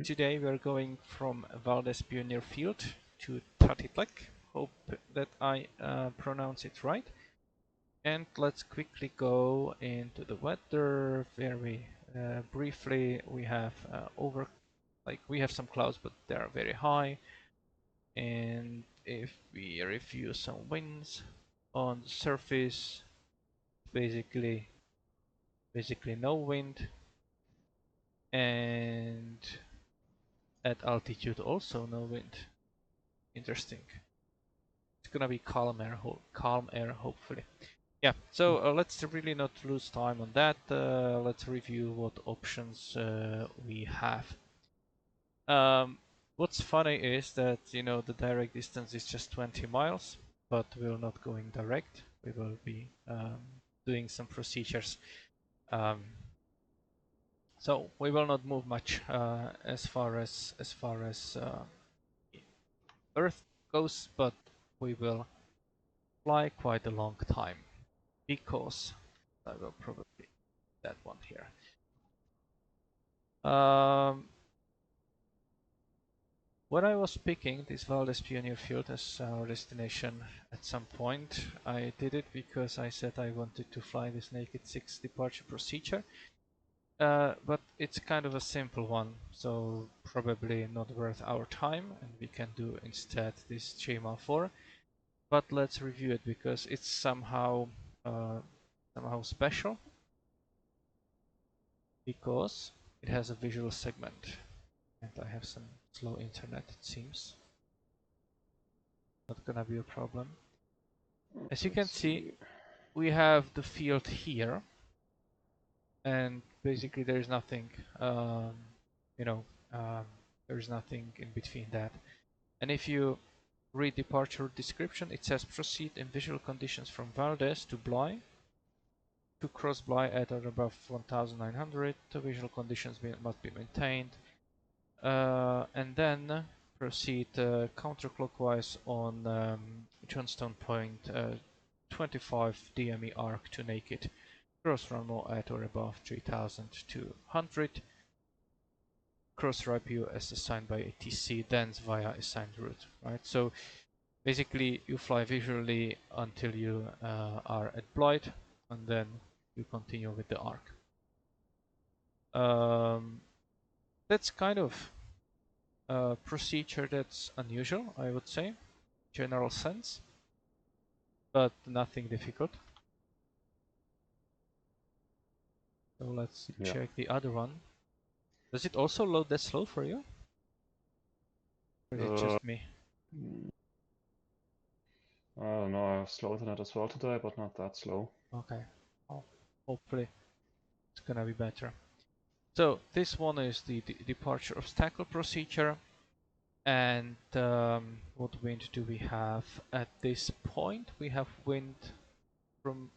Today we're going from Valdez Pioneer Field to Tatitlek. Hope that I pronounce it right. And let's quickly go into the weather very briefly. We have we have some clouds, but they are very high. And if we review some winds on the surface, basically no wind, and at altitude also no wind. Interesting. It's gonna be calm air hopefully. Yeah, so let's really not lose time on that. Let's review what options we have. What's funny is that, you know, the direct distance is just 20 miles, but we're not going direct. We will be doing some procedures. So we will not move much as far as Earth goes, but we will fly quite a long time because I will probably that one here. When I was picking this Valdez Pioneer Field as our destination at some point, I did it because I said I wanted to fly this Naked 6 departure procedure. But it's kind of a simple one, so probably not worth our time, and we can do instead this JMAL 4. But let's review it because it's somehow special, because it has a visual segment. And I have some slow internet, it seems. Not gonna be a problem. As you can see, we have the field here, and basically there is nothing, you know, there is nothing in between that. And if you read departure description, it says proceed in visual conditions from Valdez to Bly. To cross Bly at or above 1900, the visual conditions must be maintained. And then proceed counterclockwise on Johnstone Point, 25 DME arc to naked. Cross runway at or above 3200. Cross RIPU as assigned by ATC, then via assigned route. Right. So basically, you fly visually until you are at Blight, and then you continue with the arc. That's kind of procedure that's unusual, I would say, general sense, but nothing difficult. So let's check the other one. Does it also load that slow for you? Or is it just me? I don't know, I have slow internet as well today, but not that slow. Okay, well, hopefully it's gonna be better. So this one is the departure obstacle procedure. And what wind do we have at this point? We have wind from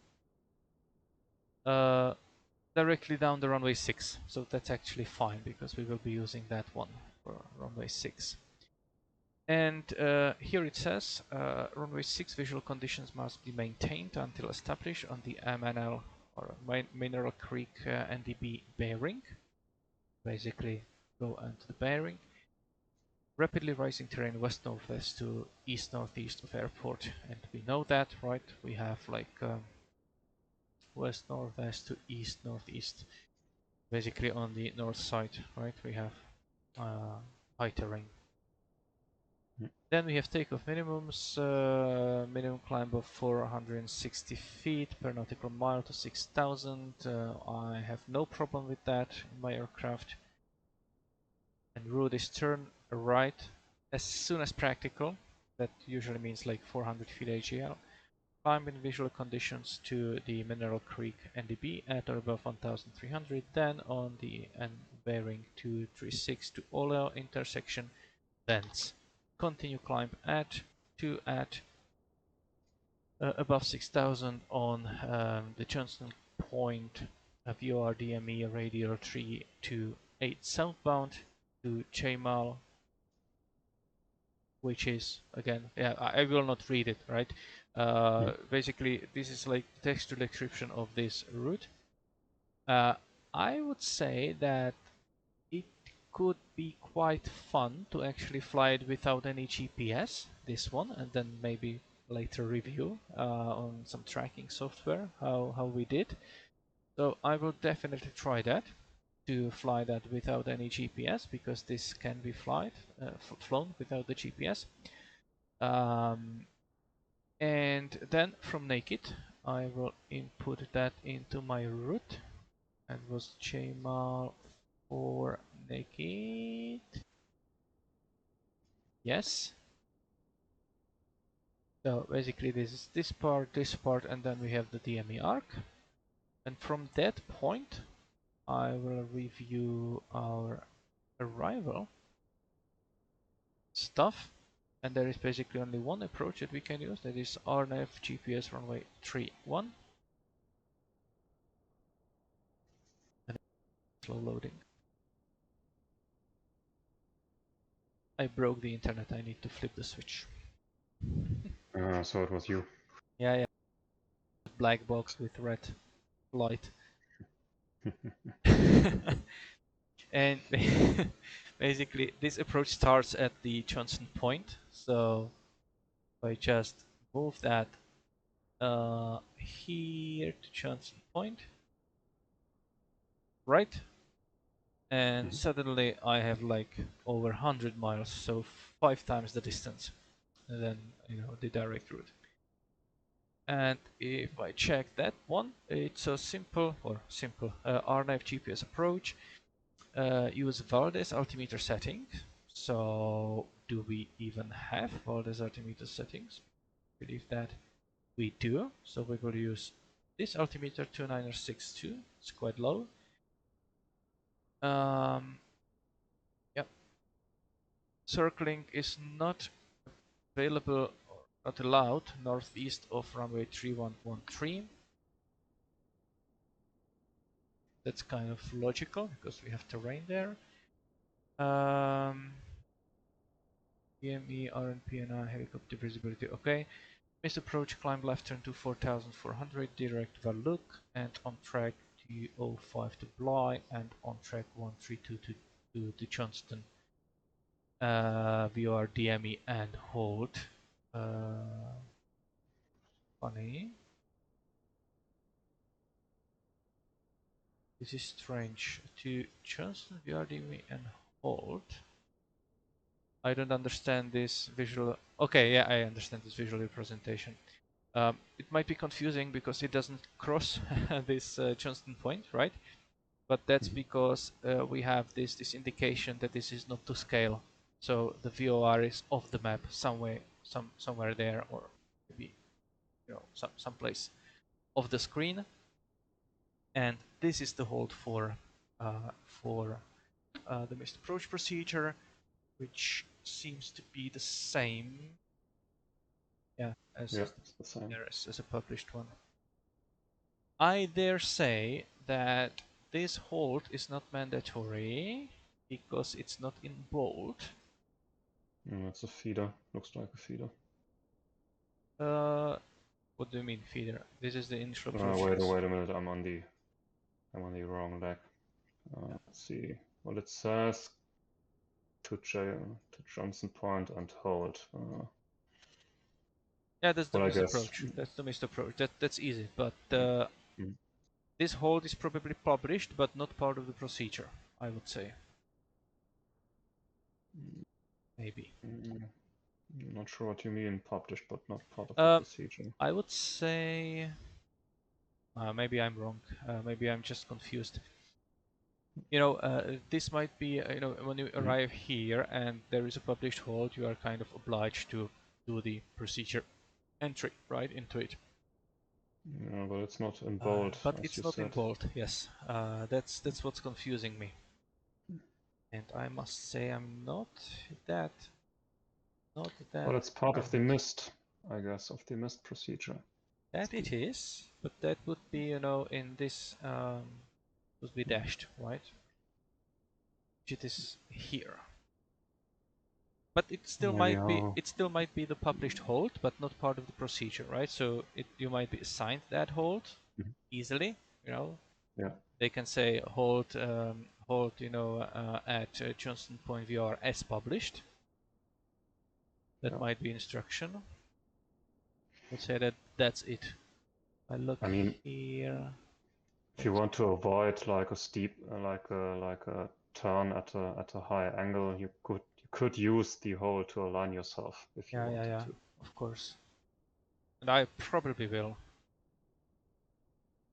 directly down the runway 6, so that's actually fine because we will be using that one for runway 6. And here it says runway 6 visual conditions must be maintained until established on the MNL or Mineral Creek NDB bearing. Basically go onto the bearing. Rapidly rising terrain west-northwest to east-northeast of airport, and we know that, right? We have like west-northwest to east-northeast, basically on the north side, right? We have high terrain. Then we have takeoff minimums, minimum climb of 460 feet per nautical mile to 6,000. I have no problem with that in my aircraft. And route is turn right as soon as practical. That usually means like 400 feet AGL. Climb in visual conditions to the Mineral Creek NDB at or above 1300, then on the bearing 236 to Oleo intersection, thence continue climb at above 6000 on the Johnston Point VOR DME radial 328 southbound to Jamal, which is again, yeah, I will not read it, right? Basically, this is like textual description of this route. I would say that it could be quite fun to actually fly it without any GPS, this one, and then maybe later review on some tracking software how we did. So I will definitely try that, to fly that without any GPS, because this can be flown without the GPS. And then from naked, I will input that into my route, and was JMAL for naked. Yes. So basically this is this part, and then we have the DME arc. And from that point, I will review our arrival stuff. And there is basically only one approach that we can use, that is RNAV GPS runway 31. And slow loading. I broke the internet, I need to flip the switch. So it was you. Yeah. Black box with red light. And basically this approach starts at the Johnson point. So if I just move that here to Johnson point, right? And suddenly I have like over 100 miles, so 5 times the distance, and then the direct route. And if I check that one, it's a simple RNAV GPS approach. Use Valdez altimeter settings. So do we even have Valdez altimeter settings? I believe that we do. So we will use this altimeter 2962. It's quite low. Yep. Circling is not available or not allowed northeast of runway 3113. That's kind of logical because we have terrain there. PME, RNP, and helicopter visibility. Okay. Missed approach, climb left turn to 4400, direct Valuk, and on track 205 to Bly, and on track 132 to Johnston. VOR, DME, and hold. Funny. This is strange. To Johnston, VOR, DME, and hold. I don't understand this visual. Okay, yeah, I understand this visual representation. It might be confusing because it doesn't cross this Johnston point, right? But that's because we have this indication that this is not to scale. So the VOR is off the map somewhere there, or maybe someplace off the screen. And this is the hold for the missed approach procedure, which seems to be the same. Yeah, as the same. as a published one. I dare say that this hold is not mandatory because it's not in bold. It's a feeder. Looks like a feeder. What do you mean feeder? This is the initial approach. Wait a minute. I'm on the wrong leg. Let's see. Well, it says to Johnson Point and hold. Yeah, that's the missed approach. That's the missed approach. That's easy. But this hold is probably published, but not part of the procedure, I would say. Maybe. I'm not sure what you mean, published but not part of the procedure. I would say maybe I'm wrong. Maybe I'm just confused. This might be, when you arrive here and there is a published hold, you are kind of obliged to do the procedure entry right into it. Yeah, but it's not in bold. But it's not in bold. Yes, that's what's confusing me. And I must say I'm not that. Well, it's part of the missed, I guess, of the missed procedure. That it is, but that would be, in this would be dashed, right? It is here. But it still might be. It still might be the published hold, but not part of the procedure, right? So you might be assigned that hold easily. Yeah. They can say hold hold, you know, at Johnston Point VR as published. That might be instruction. Let's say that that's it. I look I mean, here. if you want to avoid like a steep, like a turn at a high angle, you could use the hole to align yourself if you wanted to. Of course. And I probably will,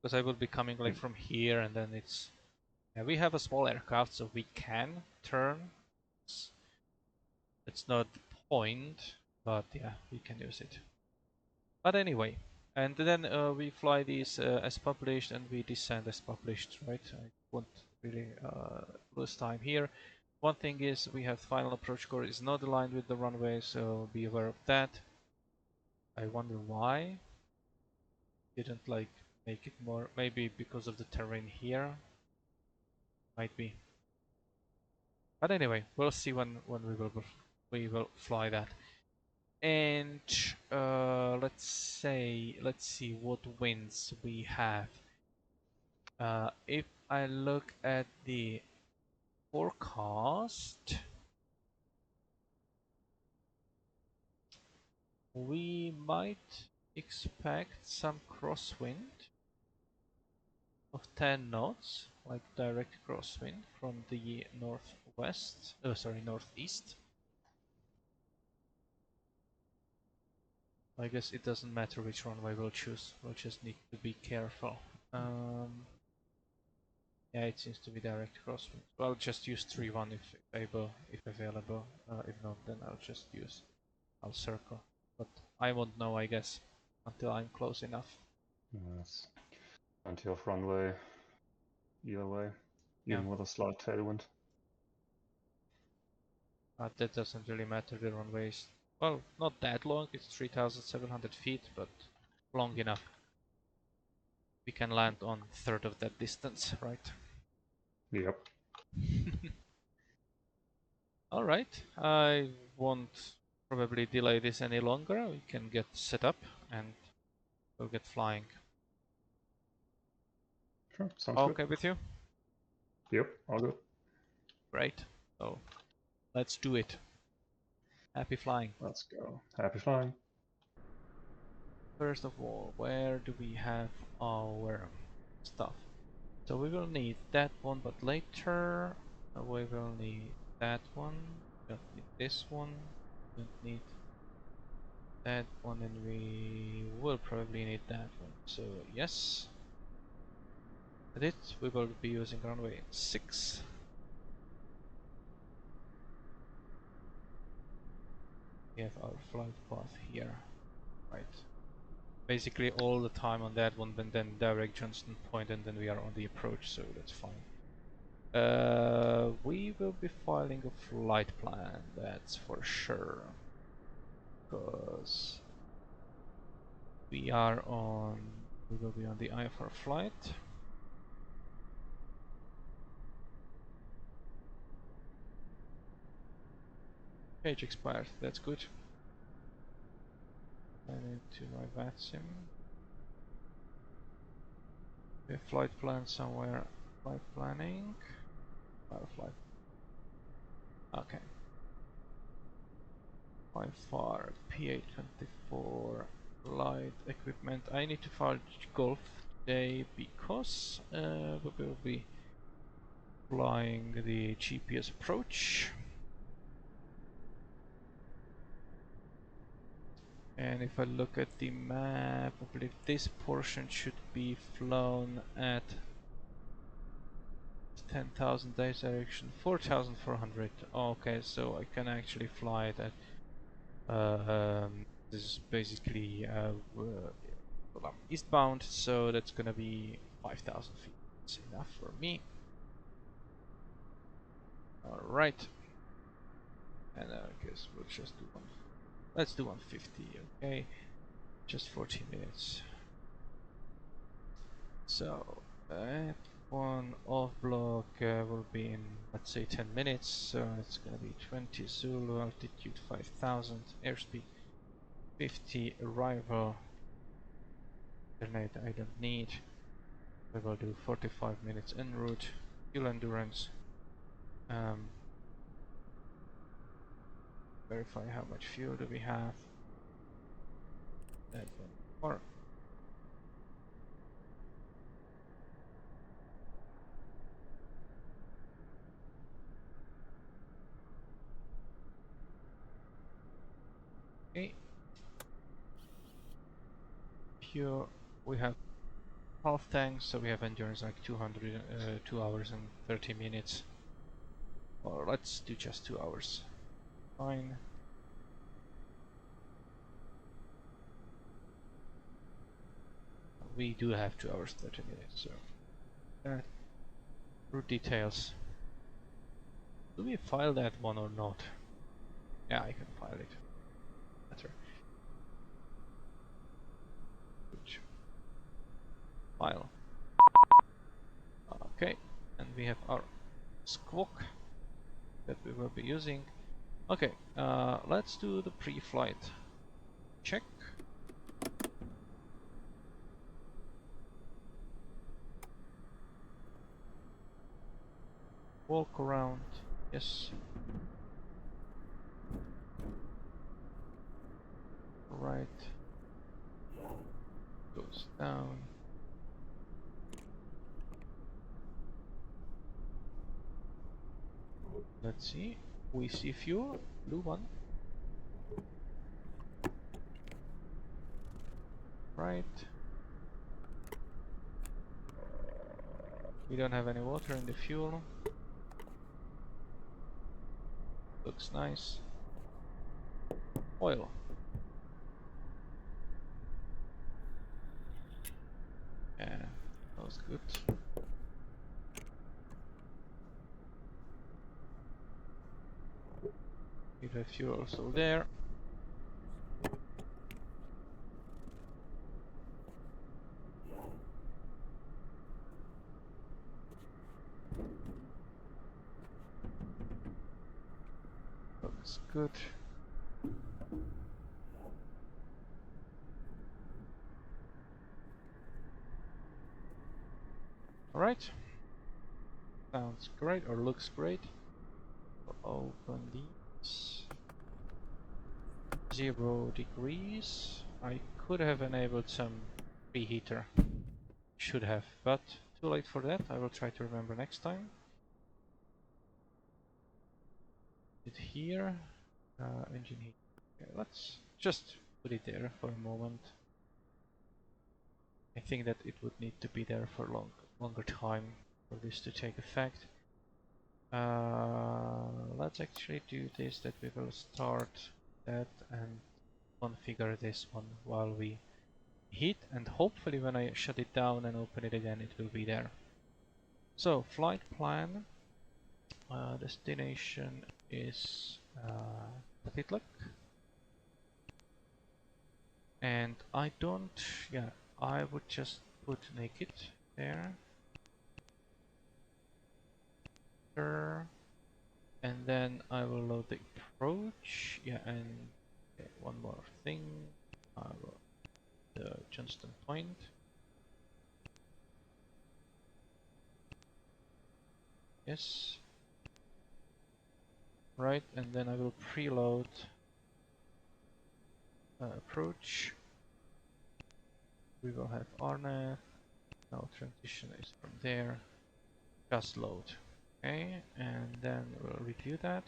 because I will be coming like from here, and then it's. Yeah, we have a small aircraft, so we can turn. It's not the point, but yeah, we can use it. But anyway, and then we fly these as published, and we descend as published, right? I won't really lose time here. One thing is we have final approach core is not aligned with the runway, so be aware of that. I wonder why. Didn't like make it more, maybe because of the terrain here. Might be. But anyway, we'll see when we will fly that. And let's see what winds we have. If I look at the forecast, we might expect some crosswind of 10 knots, like direct crosswind from the northwest, northeast. I guess it doesn't matter which runway we'll choose, we'll just need to be careful. Yeah, it seems to be direct crosswind. So I'll just use 3-1 if available. If not, then I'll circle. But I won't know, I guess, until I'm close enough. Yes. Plenty of runway either way, even with a slight tailwind. But that doesn't really matter, the runway is, well, not that long, it's 3,700 feet, but long enough. We can land on a third of that distance, right? Yep. Alright, I won't probably delay this any longer. We can get set up and we'll get flying. Sure, sounds good. Okay with you? Yep, all good. Great. So let's do it. Happy flying. Let's go. Happy flying. First of all, where do we have our stuff? So we will need that one, but later we will need that one. We don't need this one. We don't need that one, and we will probably need that one. So yes. With it, we will be using runway 6. We have our flight path here, right? Basically all the time on that one, and then direct Johnston Point, and then we are on the approach, so that's fine. We will be filing a flight plan, that's for sure, because we will be on the IFR flight. Page expired, that's good. I need to my VATSIM. We have flight plan somewhere. Flight planning. Flight. Okay. By far, PA24 light equipment. I need to file Golf today because we will be flying the GPS approach. And if I look at the map, I believe this portion should be flown at 10,000 days direction, 4,400. Okay, so I can actually fly it at this is basically well, I'm eastbound, so that's gonna be 5,000 feet. That's enough for me. Alright. And I guess we'll just do one. Let's do 150, okay? Just 14 minutes. So that one off block will be in, let's say, 10 minutes. So it's gonna be 20 Zulu, altitude 5,000, airspeed 50, arrival. Internet I don't need. We will do 45 minutes en route, fuel endurance Verify how much fuel do we have. That one more. Okay. Here we have half tank, so we have endurance like 2 hours and 30 minutes. Or let's do just 2 hours. Fine. We do have 2 hours 30 minutes, so route details. Do we file that one or not? Yeah, I can file it. Better. Good. File. Okay, and we have our squawk that we will be using. Okay, let's do the pre-flight check. Walk around, yes. Right. Goes down. Let's see. We see fuel, blue one. Right. We don't have any water in the fuel. Looks nice. Oil. Yeah, that was good. We have fuel also there. Looks good. Alright. Sounds great, or looks great. Open these. 0 degrees. I could have enabled some preheater. Should have, but too late for that. I will try to remember next time. It here. Engine heat. Okay, let's just put it there for a moment. I think that it would need to be there for longer time for this to take effect. Let's actually do this, that we will start that and configure this one while we heat, and hopefully when I shut it down and open it again it will be there. So flight plan, destination is Tatitlek, and I don't, yeah, I would just put naked there. And then I will load the approach. Yeah, and okay, one more thing. I will the Johnston point. Yes. Right, and then I will preload approach. We will have RNAV. Now transition is from there. Just load. Okay, and then we'll review that.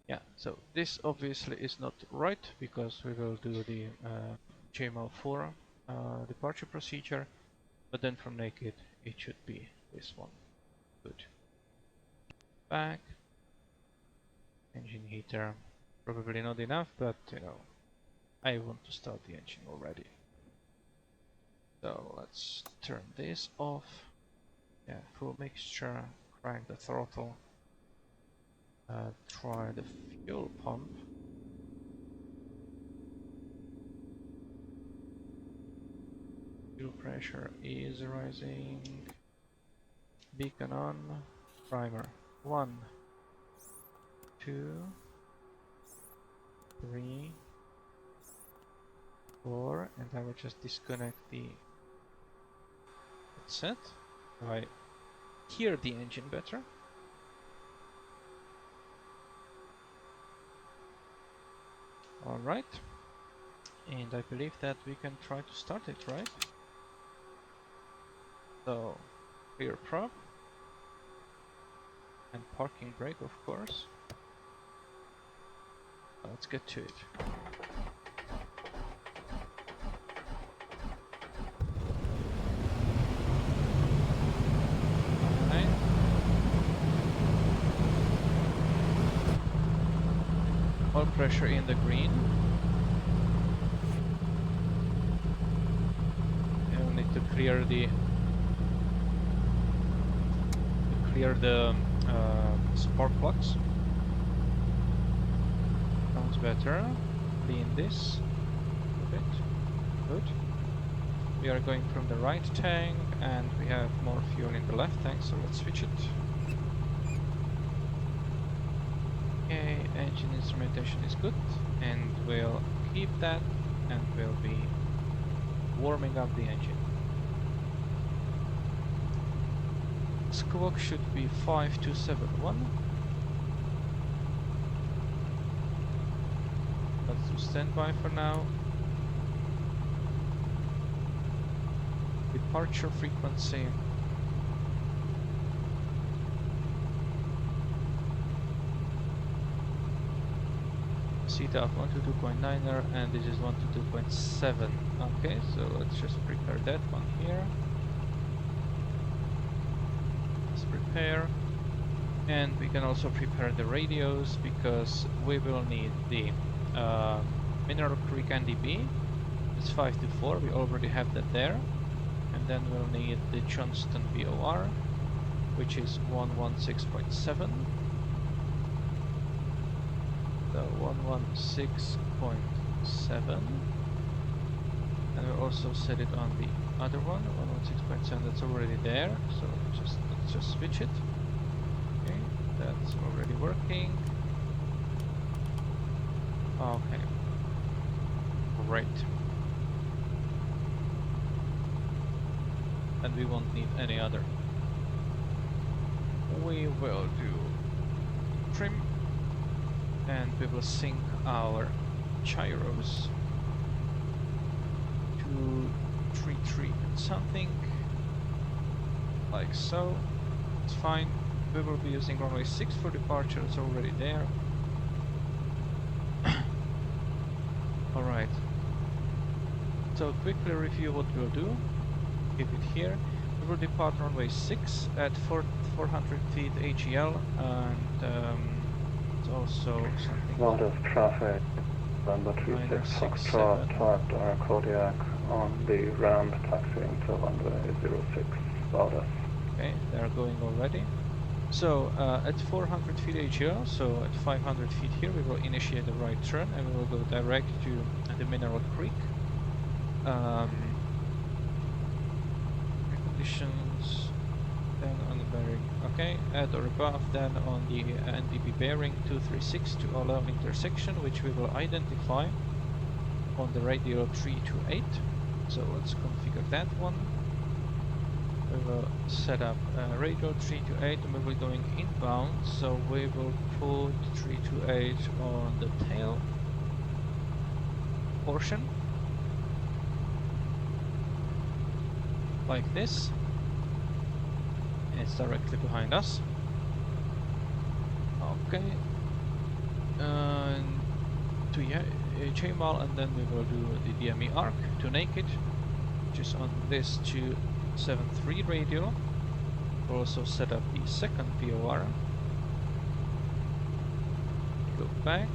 Yeah, so this obviously is not right because we will do the JML4 departure procedure, but then from naked it should be this one. Good. Back. Engine heater. Probably not enough, but you know, I want to start the engine already. So let's turn this off. Yeah, full mixture. Crank the throttle. Try the fuel pump. Fuel pressure is rising. Beacon on. Primer. 1, 2, 3, 4, and I will just disconnect the headset so I hear the engine better. Alright. And I believe that we can try to start it, right? So, clear prop. And parking brake, of course. Let's get to it. Alright. Oil pressure in the green. And we need to clear the spark plugs. Sounds better. Clean this a bit. Good. We are going from the right tank and we have more fuel in the left tank, so let's switch it. Okay, engine instrumentation is good, and we'll keep that, and we'll be warming up the engine. Squawk should be 5271. Let's do standby for now. Departure frequency. CTAF 1 to 2.9er, and this is 1 to 2.7. Okay, so let's just prepare that one here. Let's prepare. And we can also prepare the radios, because we will need the Mineral Creek NDB. It's 5 to 4, we already have that there. And then we'll need the Johnston VOR, which is 116.7. So 116.7, and we'll also set it on the other one, 116.7. That's already there. So let's just switch it. Okay, that's already working. Okay, great. And we won't need any other. We will do trim. And we will sync our gyros to 3 something, like so. It's fine. We will be using runway 6 for departure, it's already there. Alright. So quickly review what we'll do. Keep it here. We will depart runway 6 at 400 feet AGL, and also something. Valdez traffic, number 36 Foxtrot, type Kodiak on the ramp, taxiing to runway 06 Valdez. Okay, they're going already. So at 400 feet AGL, so at 500 feet here, we will initiate the right turn and we will go direct to the Mineral Creek. Conditions. Then on the bearing, okay, at or above, then on the NDB bearing 236 to allow intersection, which we will identify on the radio 328. So let's configure that one. We will set up radio 328 and we will be going inbound, so we will put 328 on the tail portion, like this. It's directly behind us. Okay. To JMAL, and then we will do the DME arc to naked, which is on this 273 radio. We'll also set up the second VOR. Go back.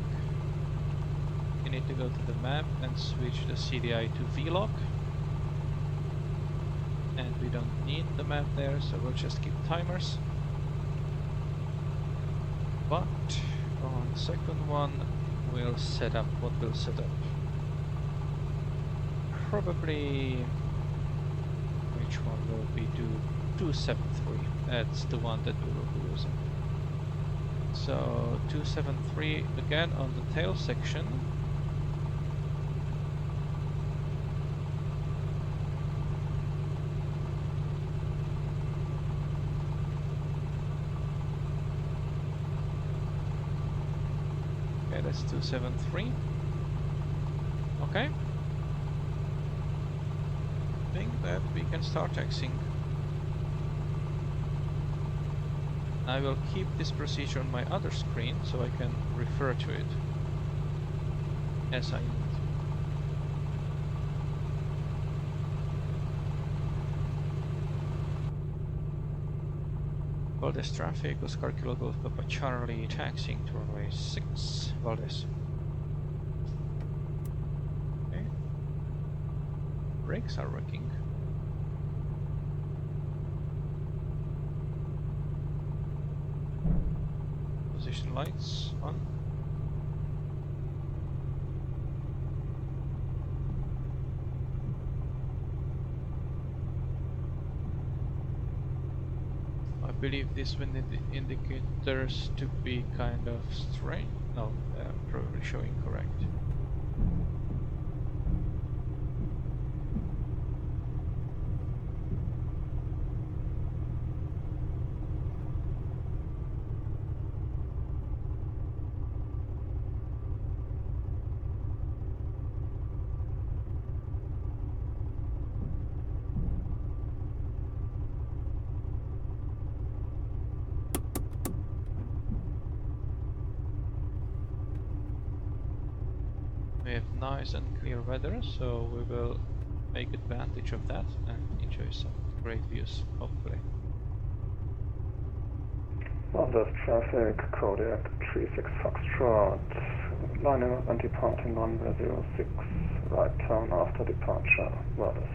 You need to go to the map and switch the CDI to VLOG. And we don't need the map there, so we'll just keep timers. But on the second one, we'll set up what we'll set up. Probably, which one will we do? 273. That's the one that we will be using. So 273 again on the tail section. That's 273. Okay. I think that we can start taxiing. I will keep this procedure on my other screen so I can refer to it as I need. Valdez traffic, Oscar Kilo Golf Papa Charlie, taxiing to runway 6, Valdez. Okay. Brakes are working. Position lights on. I believe this wind indicators to be kind of strange. No, probably showing correct. We have nice and clear weather, so we will make advantage of that and enjoy some great views, hopefully. Valdez traffic, Kodiak 36 Foxtrot, lining up and departing runway 06, right turn after departure, Valdez.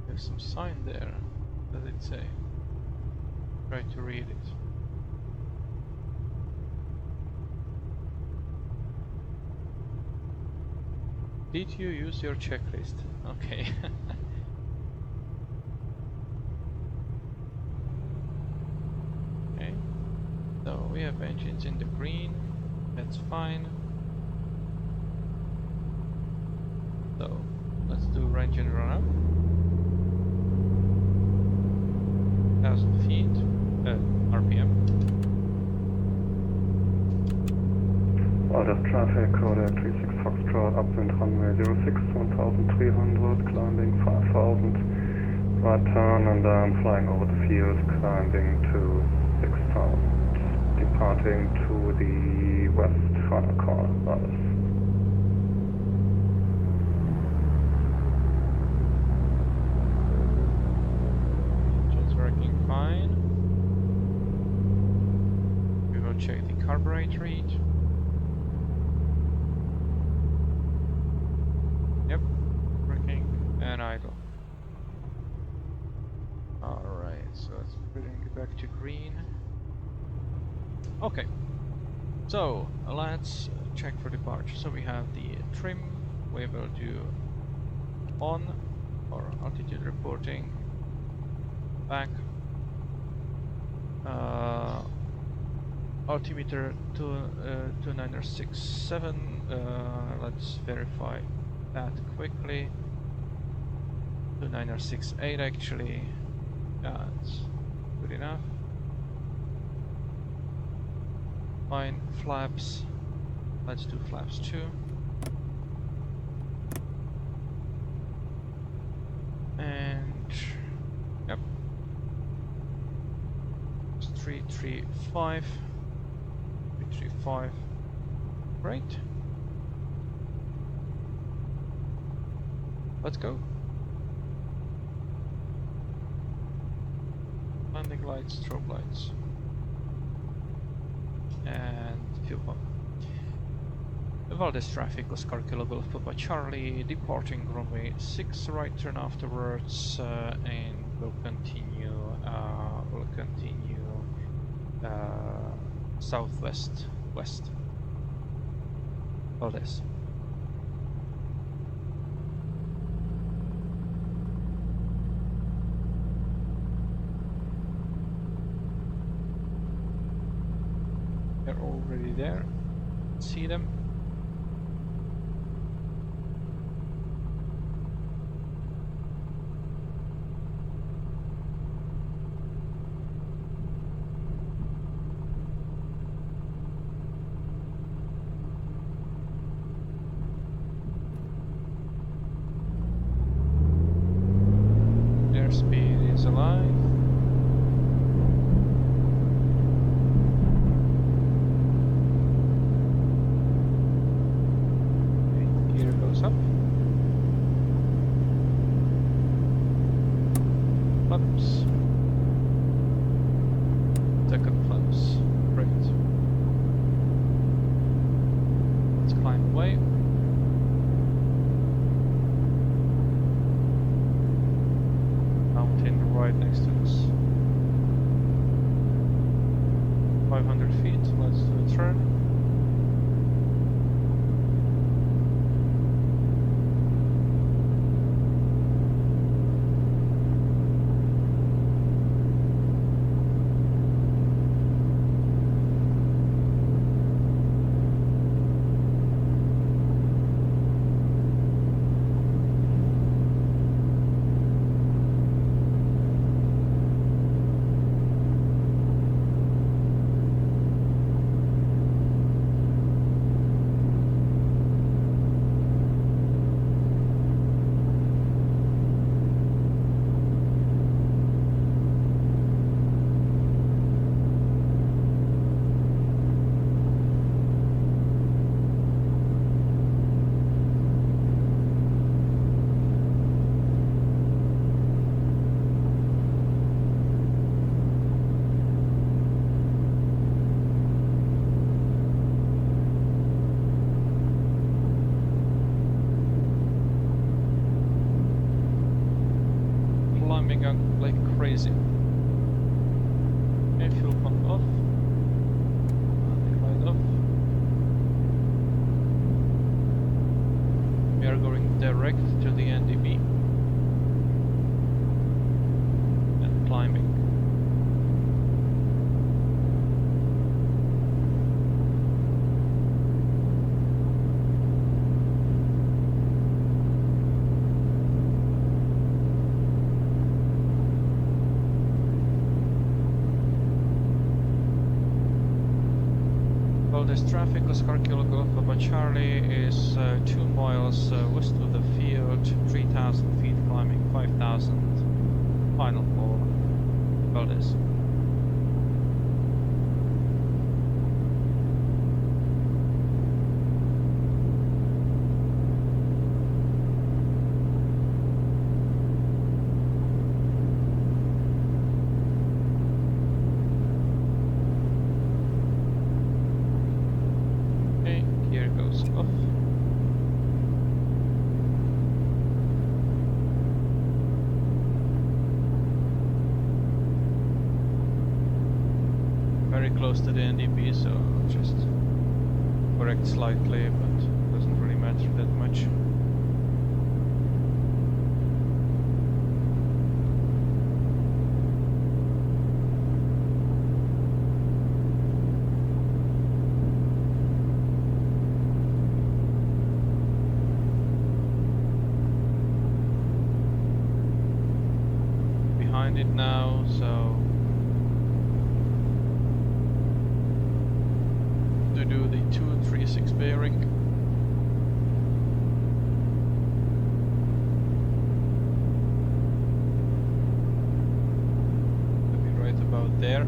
There's some sign there. What does it say? Try to read it. Did you use your checklist? Okay. Okay. So we have engines in the green. That's fine. So let's do range and run up. 1,000 feet. RPM. Valdez traffic, Kodiak 36 Foxtrot, upwind runway 06, 1,300, climbing 5,000, right turn, and then flying over the field, climbing to 6,000, departing to the west, final call, Valdez. Engine's working fine. We will check the carburetor read. Yep, working and idle. Alright, so let's bring it back to green. Okay, so let's check for departure. So we have the trim, we will do on or altitude reporting, back, altimeter 2967, let's verify that quickly. 2968 actually, that's good enough. Fine, flaps, let's do flaps 2. And, yep. 335. 335. Great. Let's go. Landing lights, strobe lights. And fuel pump. Valdez traffic, Oscar Kilo Golf Papa Charlie, departing runway 6 right turn afterwards, and we'll continue southwest west. Valdez. They're already there. See them. Airspeed is alive. Gear goes up. Flaps. Second flaps. Great. Let's climb away. Mountain right next to us. 500 feet. Let's do a turn. Climbing up like crazy. And fuel pump off. Landing light off. We are going direct to the NDB. And climbing. Valdez traffic, Oscar Kilo Golf Papa Charlie is 2 miles west of the field, 3,000 feet climbing, 5,000. Final for Valdez. Okay, gear goes off. Very close to the NDP, so just correct slightly, but doesn't really matter that much. Behind it now, so to do the 236 bearing. To be right about there.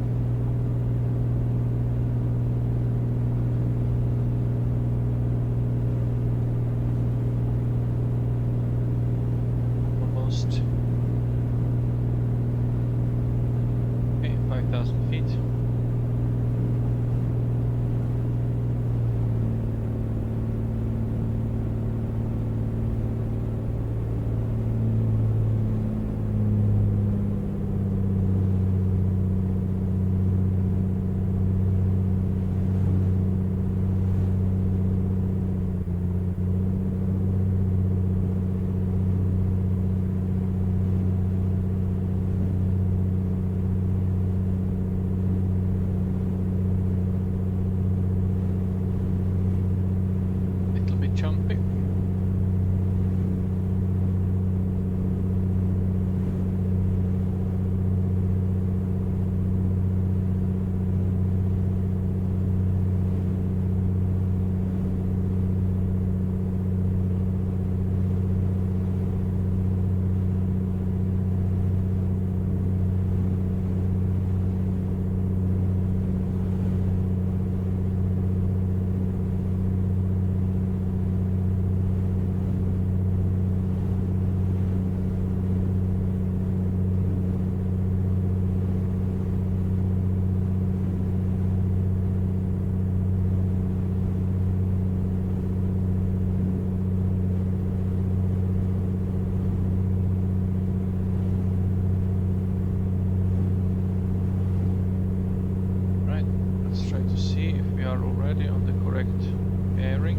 are already on the correct bearing.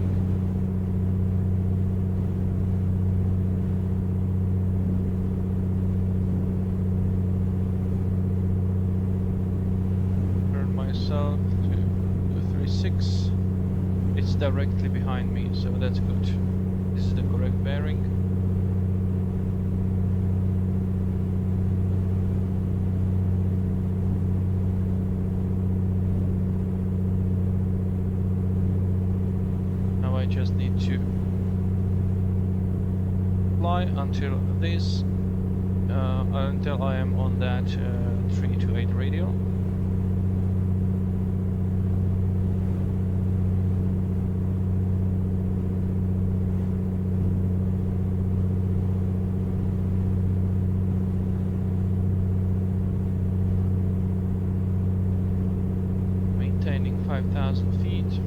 Turn myself to 236. It's directly behind me, so that's good. This is the correct bearing. Now I just need to fly until this, until I am on that 328 radial. Maintaining 5,000 feet.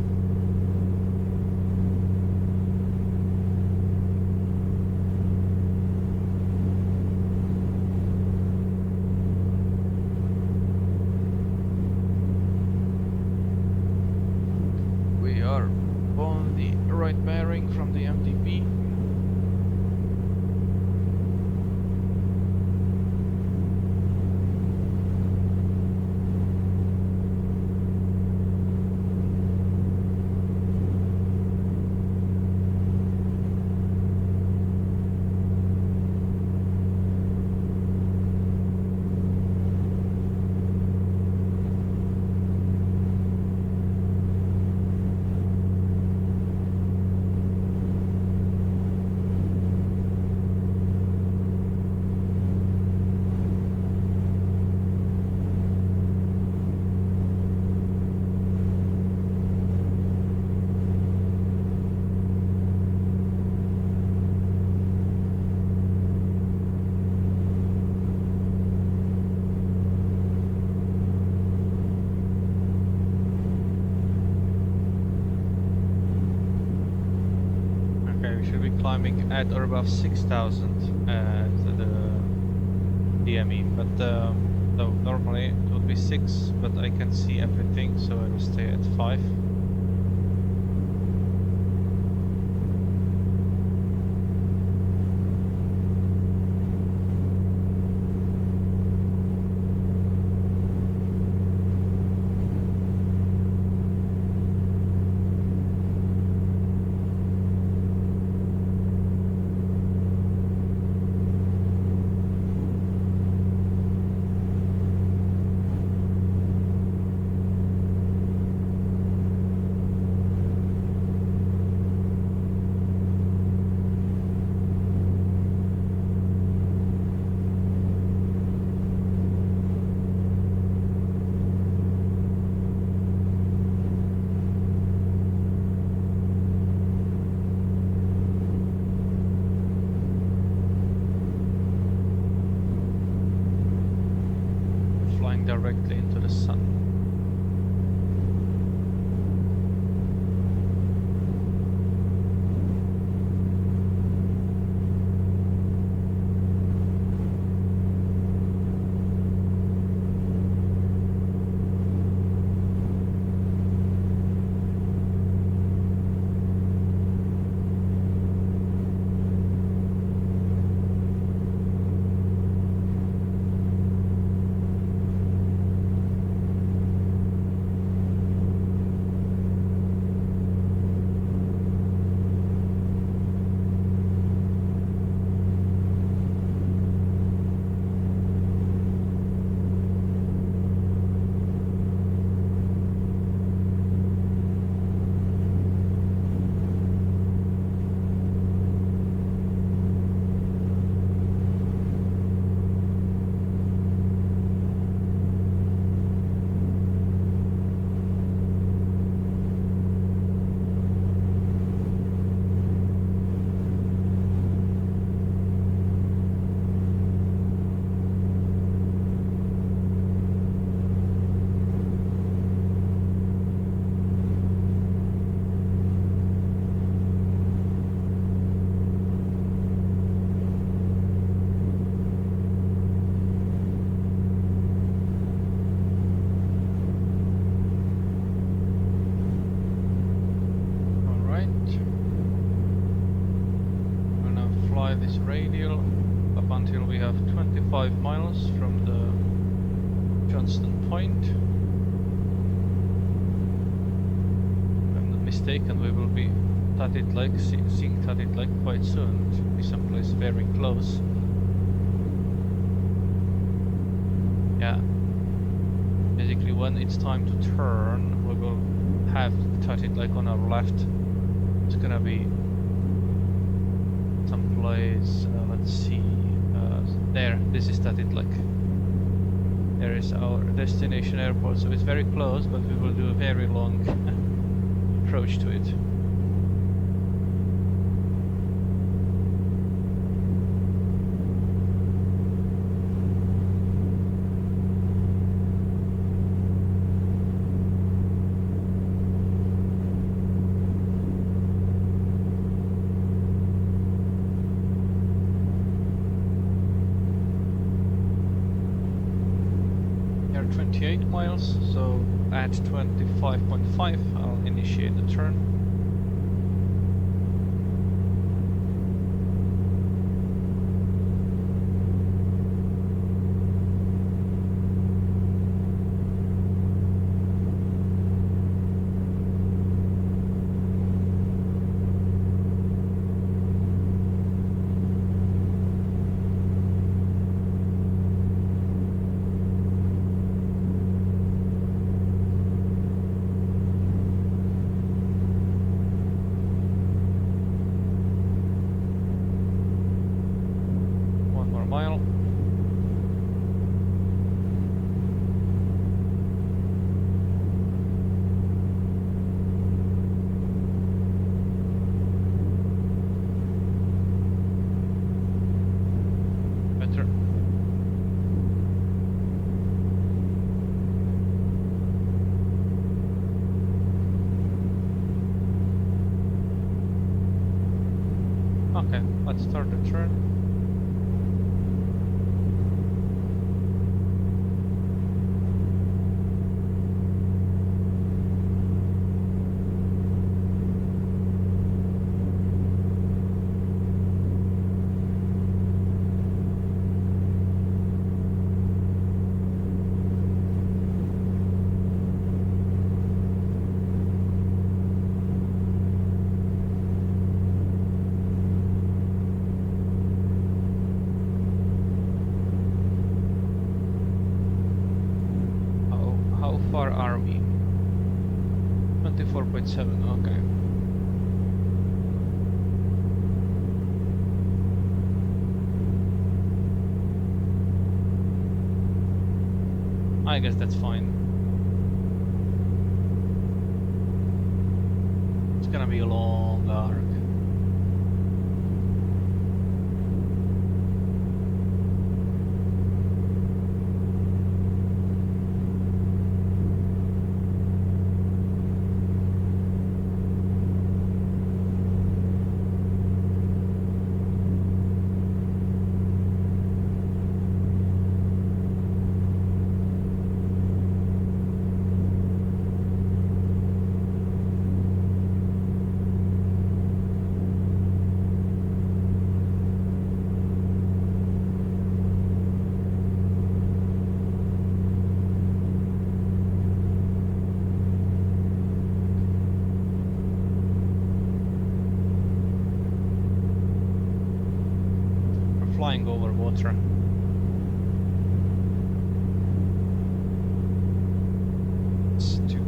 We are on the right bearing from the MDP. Okay, we should be climbing at or above 6,000 at the DME, but no, normally it would be 6, but I can see everything, so I will stay at 5. Flying directly into the sun. is radial up until we have 25 miles from the Johnston Point. If I'm not mistaken, we will be Tatitlek, seeing Tatitlek quite soon. It should be someplace very close. Yeah. Basically, when it's time to turn, we will have Tatitlek on our left. It's gonna be someplace, let's see, there, this is Tatitlek. There is our destination airport, so it's very close, but we will do a very long approach to it. Here 28 miles, so at 25.5 I'll initiate the turn. One more mile. Better. Okay, let's start the turn. How far are we? 24.7, okay. I guess that's fine. It's gonna be a long arc. Flying over water. Let's do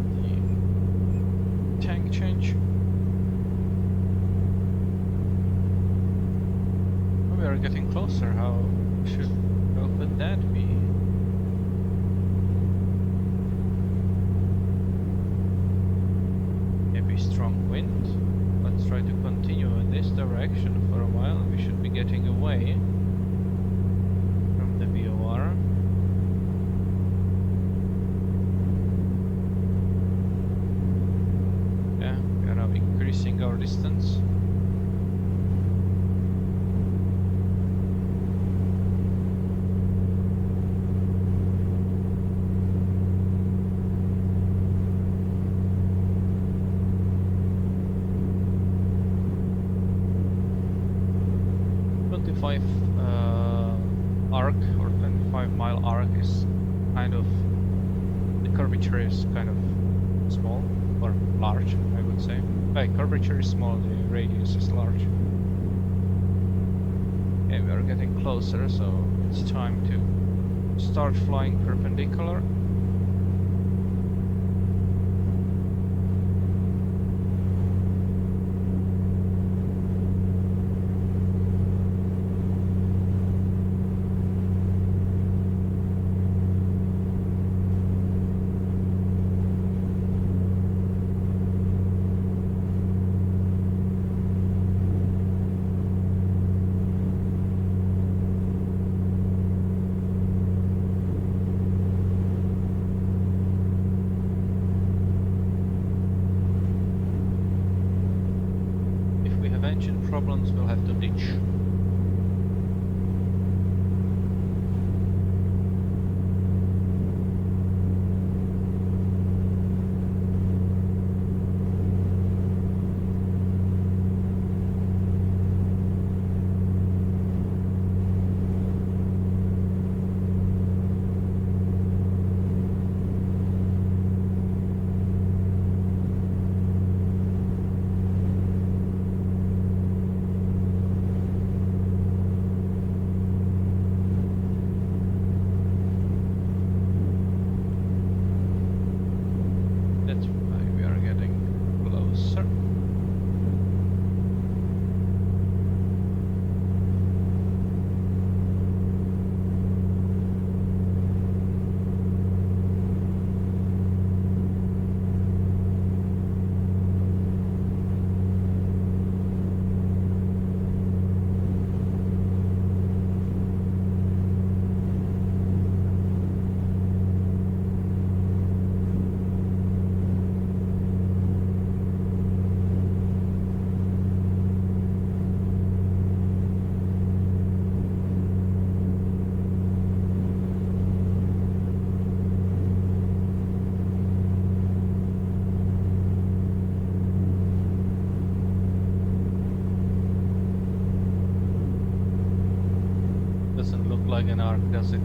the tank change. Oh, we are getting closer. How could that be? Maybe strong wind. Let's try to continue in this direction for a while. We should be getting away from the VOR. Yeah, we are now increasing our distance. 25 arc or 25-mile arc is kind of, the curvature is kind of small or large, I would say. Curvature is small, the radius is large. Okay, we are getting closer, so it's time to start flying perpendicular. Problems, we'll have to ditch. Like an arc, does it?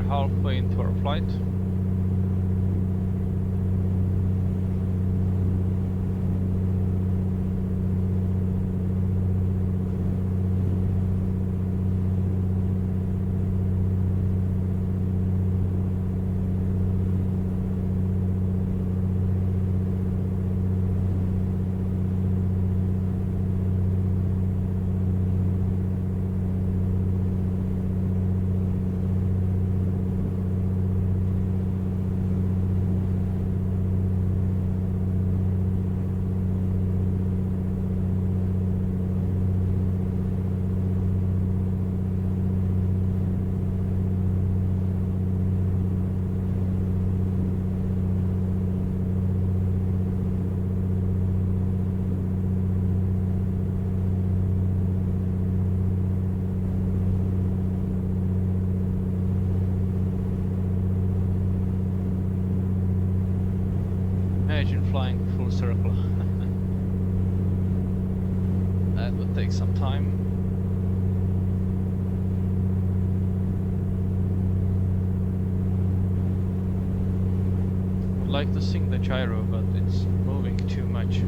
Halfway into our flight. flying full circle. That would take some time. Would like to sink the gyro, but it's moving too much.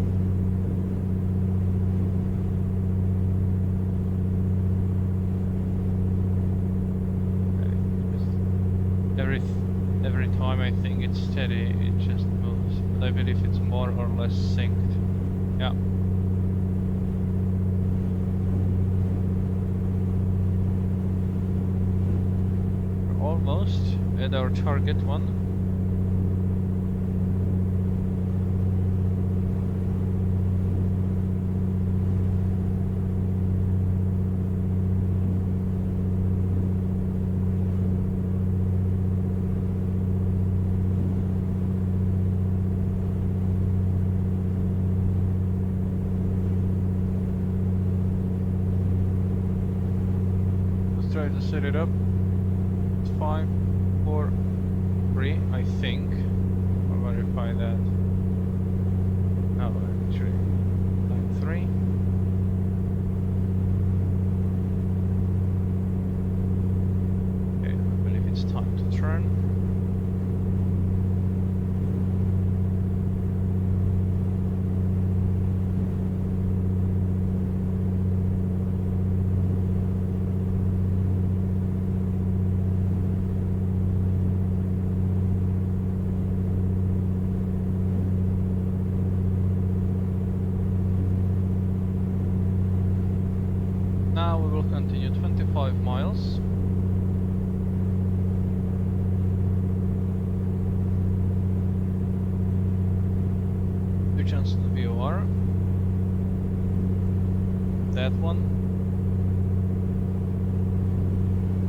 Every time I think it's steady, it just moves. But I believe it's more or less synced. Yeah. We're almost at our target one. Try to set it up. It's 5, 4, 3, I think. I'll verify that. No, actually, 5, 3. Okay, I believe it's time to turn. Now we will continue 25 miles. To Johnson VOR. That one.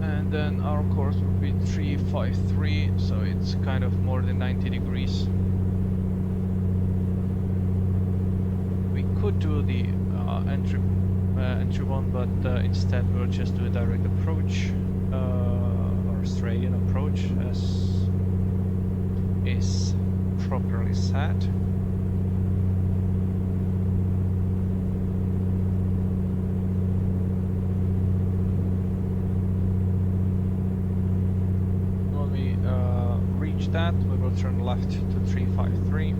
And then our course will be 353, so it's kind of more than 90 degrees. We could do the entry one, but instead we'll just do a direct approach or Australian approach, as is properly said. When we reach that, we will turn left to 353.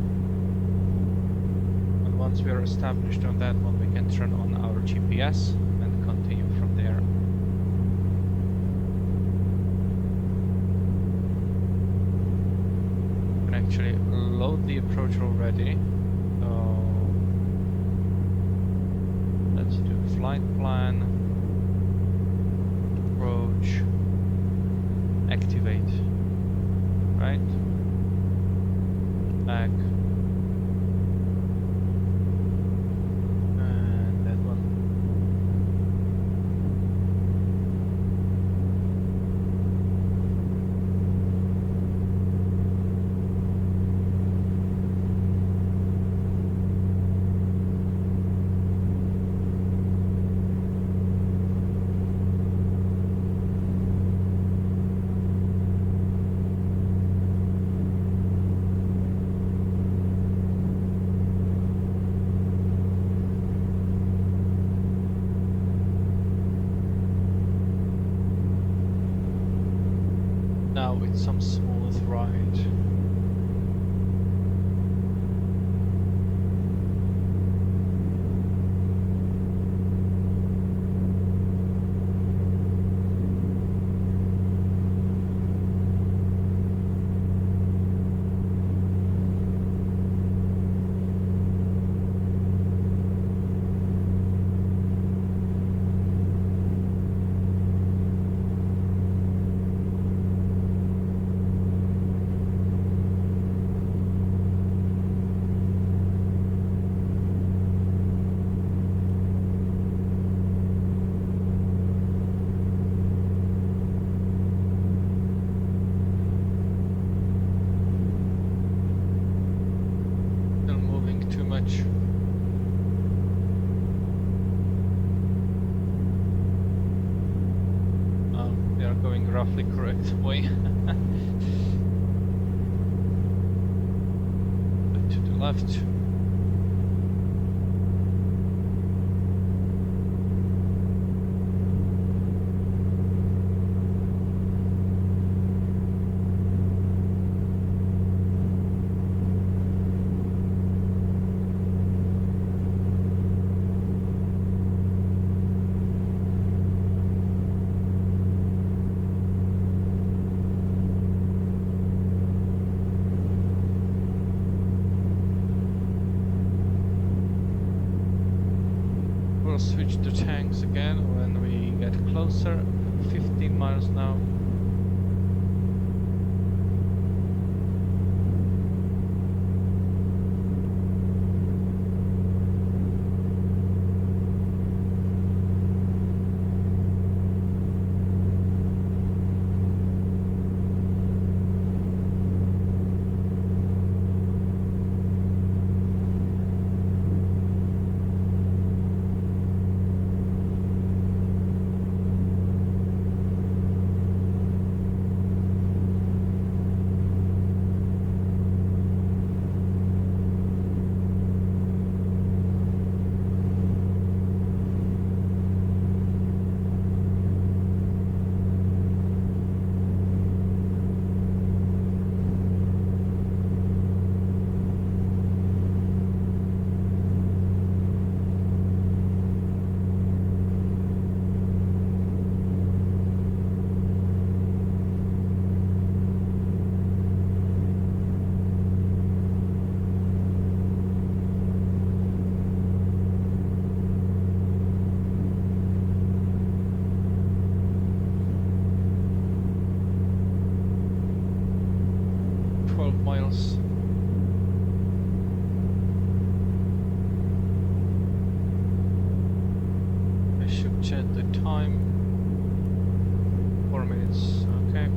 Once we are established on that one, we can turn on our GPS and continue from there. We can actually load the approach already. So let's do flight plan, approach, activate, right? Back. Now it's some smooth ride. roughly correct way. To the left. We'll switch to tanks again when we get closer. 15 miles now. Miles. I should check the time. 4 minutes, okay.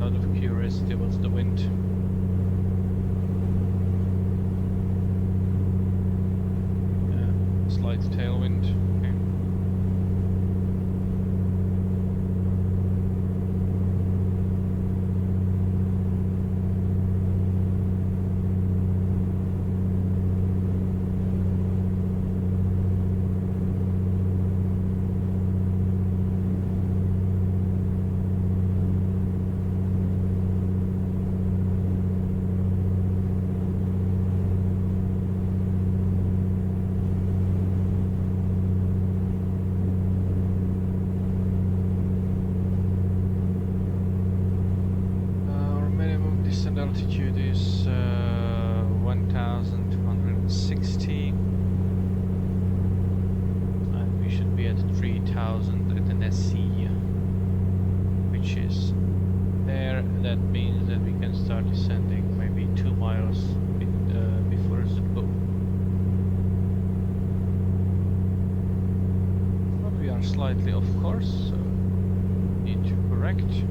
Out of curiosity, what's the wind? Slight tailwind. Okay. Altitude is 1260 and we should be at 3000 at an SC, which is there. That means that we can start descending maybe 2 miles before Zubo. But we are slightly off course, so need to correct.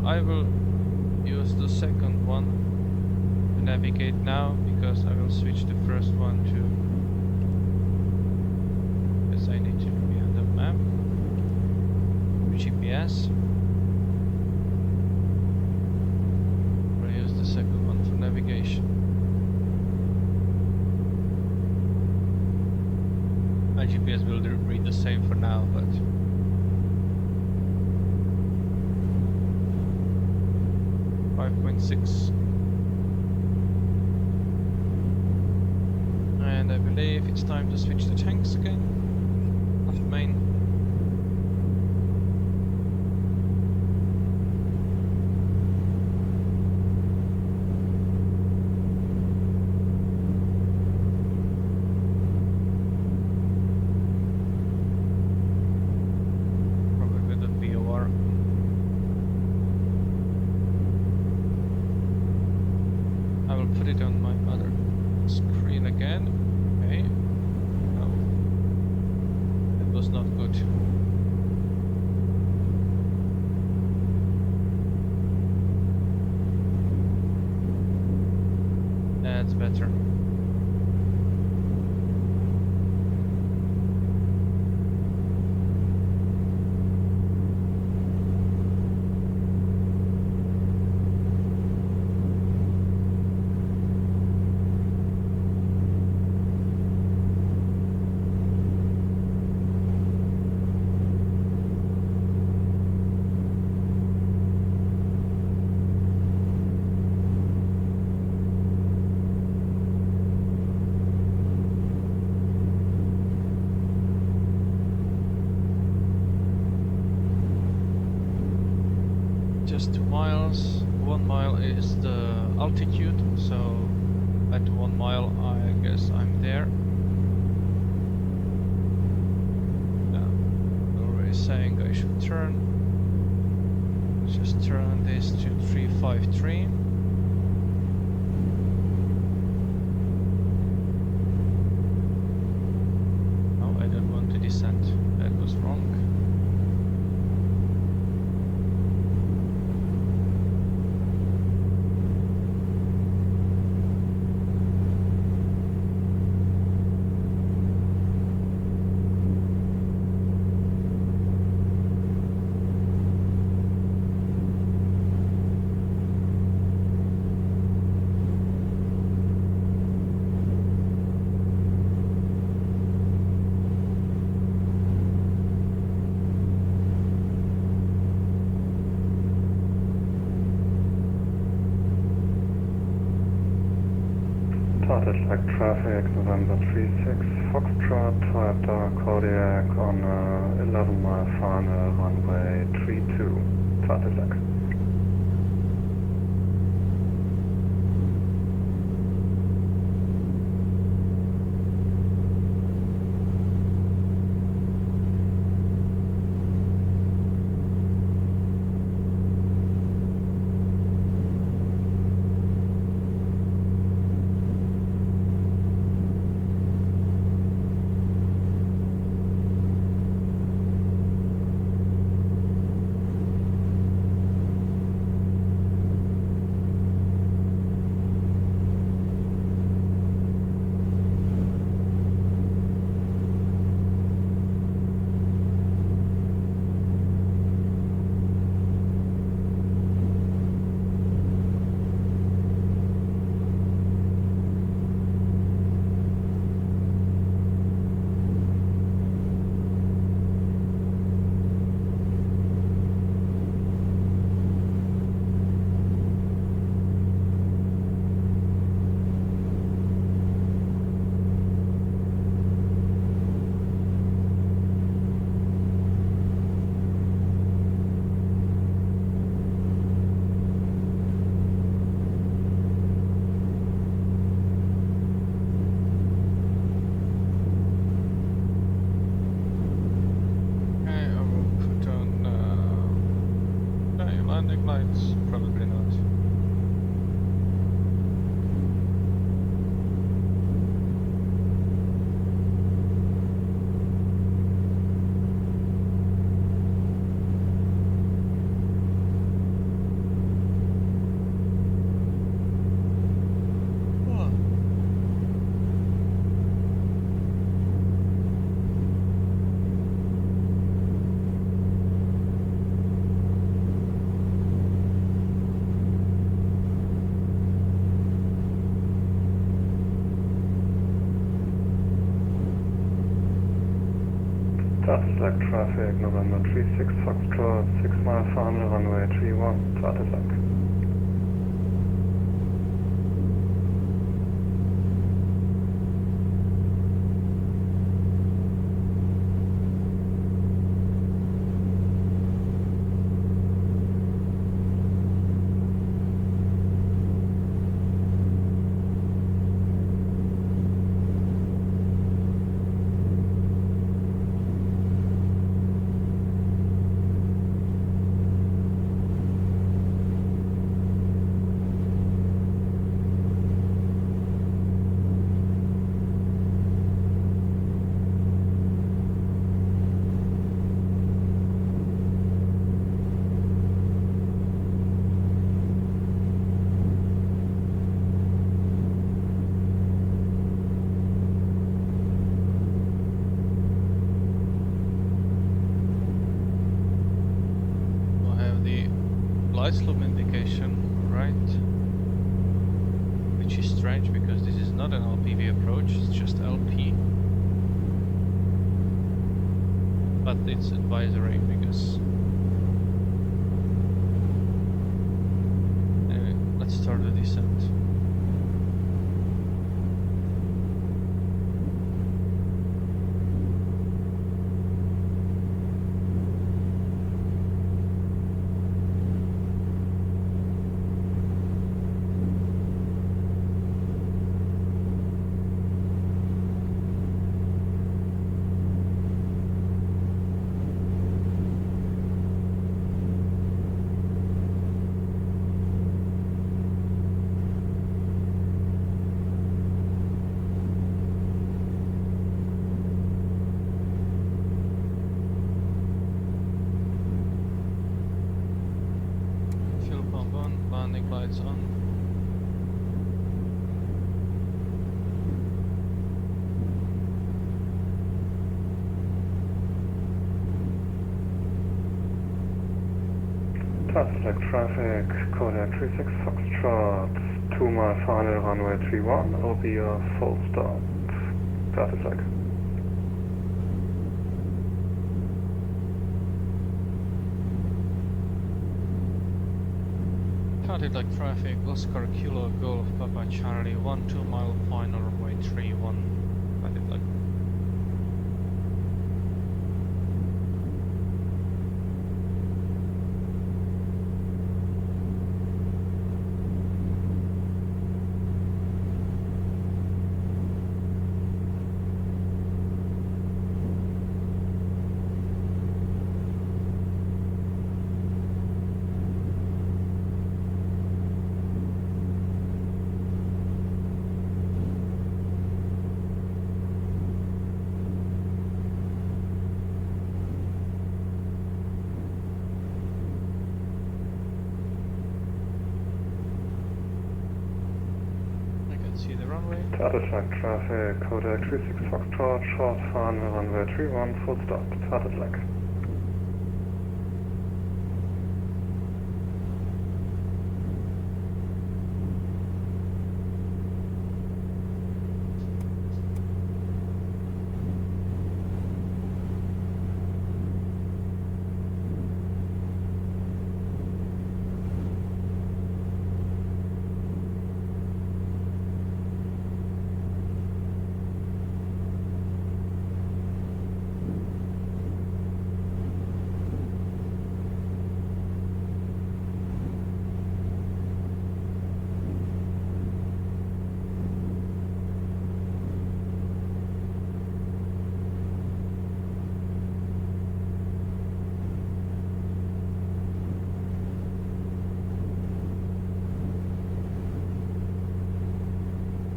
I will use the second one to navigate now, because I will switch the first one to, because I need to be on the map, GPS. I'll use the second one for navigation. My GPS will read the same for now, but 5.6, and I believe it's time to switch the tanks again. Left main. Probably the VOR. again. Okay. No. That was not good. That's better. Just 2 miles. 1 mile is the altitude, so at 1 mile I guess I'm there. Already saying I should turn. Let's just turn this to 353. No, I don't want to descend. That was wrong. Tatitlek traffic, November 36, Foxtrot, Toyota Kodiak on 11-mile final, runway 32, Tatitlek. Probably not. Tatitlek traffic, November 36, Foxtrot, 6-mile final, runway 31, Tatitlek. glide slope indication, right? Which is strange because this is not an LPV approach, it's just LP. But it's advisory because... Anyway, let's start the descent. Landing lights on. Tatitlek traffic, Kodak 36 Foxtrot, 2 mile final runway 31, will be a full stop. Tatitlek. Tatitlek traffic, Oscar Kilo Golf Papa Charlie, 1 2 mile final runway 31. Tatitlek. See the runway. Tatitlek traffic, Kodak 36 Foxtrot, short final runway 31, full stop. Tatitlek.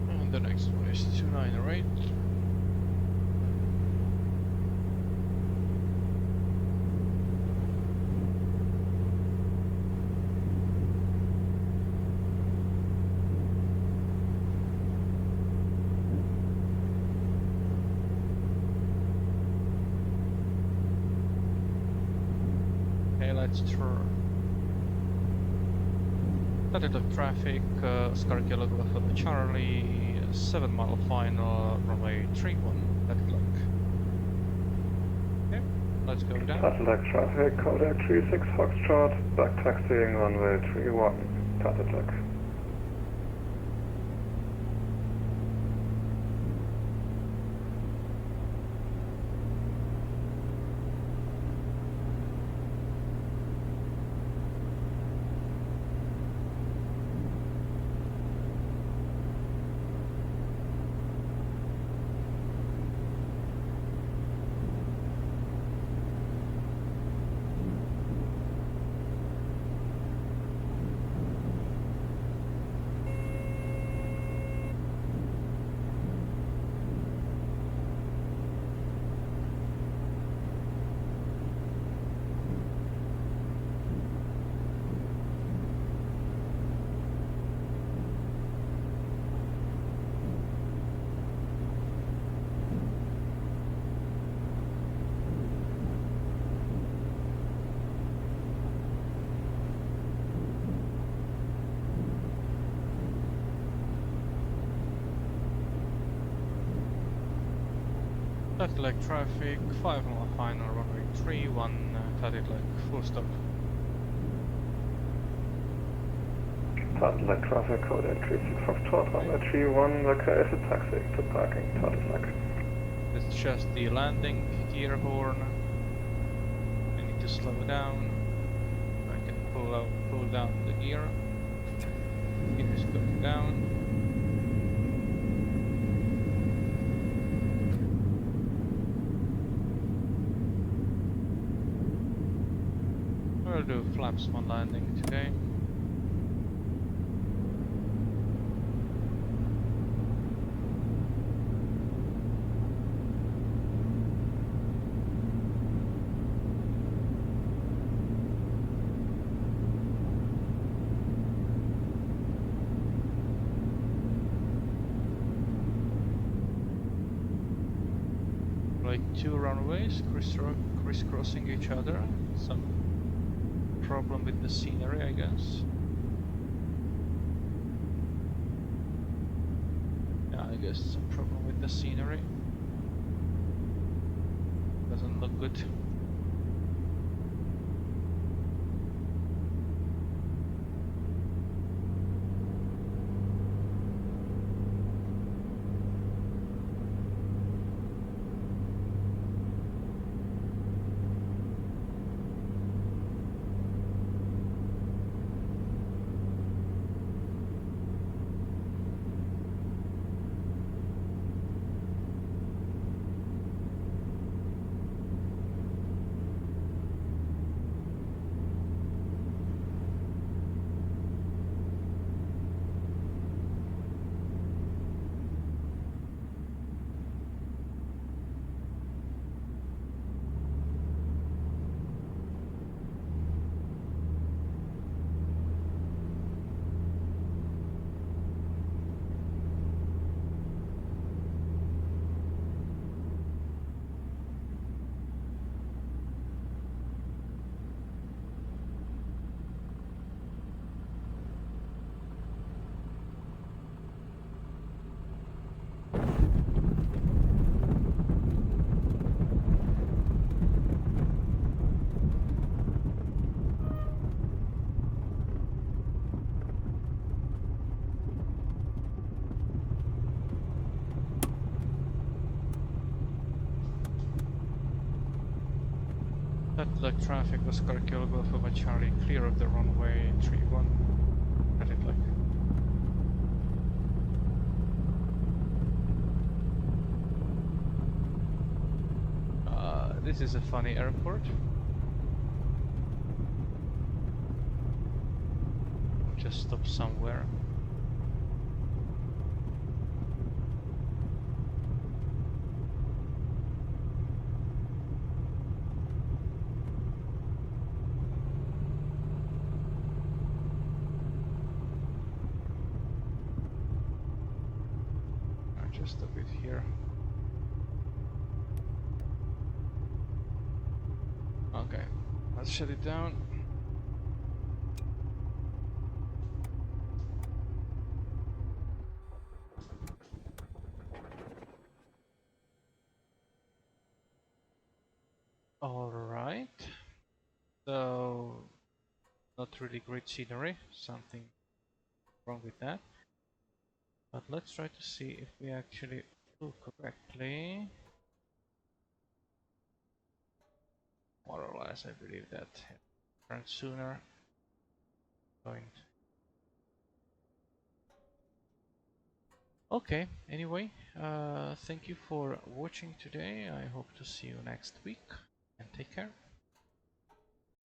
And the next one is 298. Okay, let's turn. Tatitlek traffic, Oscar Kilo Golf Papa Charlie, 7 mile final, runway 31, Tatitlek. Okay, let's go down. Tatitlek traffic, Kodak 36 Foxtrot, back taxiing runway 31, Tatitlek. Tatitlek traffic, 5 mile final, runway 31, Tatitlek, full stop. Tatitlek traffic, code 836 Foxtrot, runway 31, the exit taxi to parking, Tatitlek. It's just the landing gear horn. I need to slow down. I can pull down the gear. Gear is going down. We'll do flaps 1 landing today. Like 2 runways crisscrossing each other. Some problem with the scenery, I guess. Yeah, I guess some problem with the scenery. Doesn't look good. Tatitlek traffic, Oscar Kilo Golf over Charlie, clear of the runway 31, Tatitlek. This is a funny airport. Just stop somewhere. Just a bit here. Okay, let's shut it down. Alright, so not really great scenery, something wrong with that. But let's try to see if we actually flew correctly. More or less, I believe that. Turn sooner. Going. Okay, anyway, thank you for watching today. I hope to see you next week and take care.